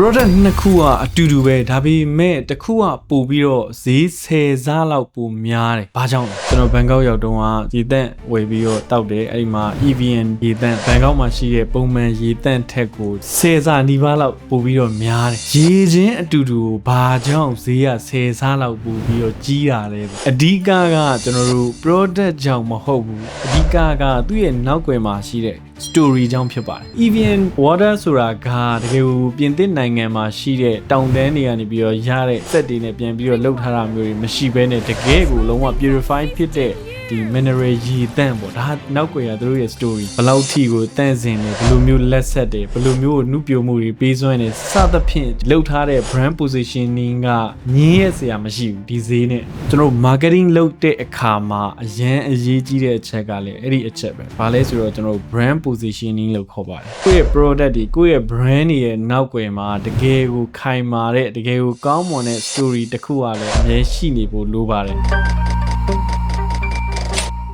product နှစ်ခုကအတူတူပဲဒါပေမဲ့တစ်ခုကပို့ပြီးတော့ဈေး10စားလောက်ပိုများတယ်။ဘာကြောင့်လဲ။ကျွန်တော်ဘန်ကောက်ရောက်တော့ရေတန့်ဝယ်ပြီးတော့တောက်တယ်။အဲ့ဒီမှာ EVN ရေတန့်ဘန်ကောက်မှာရှိတဲ့ပုံမှန်ရေတန့်ထက်ကို10စားနီးပါးလောက်ပို့ပြီးတော့များတယ်။ရေချင်းအတူတူဘာကြောင့်ဈေးက10စားလောက်ပို့ပြီးတော့ကြီးတာလဲ။အဓိကကကျွန်တော်တို့ product ကြောင့်မဟုတ်ဘူး။အဓိကကသူ့ရဲ့နောက်ွယ်မှာရှိတဲ့story ကြောင့်ဖြစ်ပါတယ် EVN water ဆိုတာကတကယ်ကိုပြင်သစ်နိုင်ငံမှာရှိတဲ့တောင်တန်းတွေကနေပြီးတော့ရတဲ့စက်တွေနဲ့ပြန်ပြီးတော့လှုပ်ထားတာမျိုးတွေမရှိဘဲနဲ့တကယ်ကိုလုံးဝ purify ဖြစ်တဲ့ဒီ mineral ရေတန့်ပေါ့ဒါနောက်ွယ်ကသူတို့ရဲ့ story ဘယ်လောက်ထိကိုတန့်စင်တယ်ဘယ်လိုမျိုးလက်ဆက်တယ်ဘယ်လိုမျိုးနှုတ်ပြမှုတွေပေးစွမ်းတယ်စသဖြင့်လှုပ်ထားတဲ့ brand positioning ကငင်းရစရာမရှိဘူးဒီဈေးနဲ့ကျွန်တော် marketing လုပ်တဲ့အခါမှာအရန်အရေးကြီးတဲ့အချက်ကလည်းအဲ့ဒီအချက်ပဲဘာလဲဆိုတော့ကျွန်တော် brand positioning လို့ခေါ်ပါတယ်ကိုယ့်ရဲ့ product တွေကိုယ့်ရဲ့ brand တွေရဲ့နောက်ွယ်မှာတကယ်ကိုခိုင်မာတဲ့တကယ်ကိုကောင်းမွန်တဲ့ story တစ်ခုကလည်းအများရှိနေဖို့လိုပါတယ်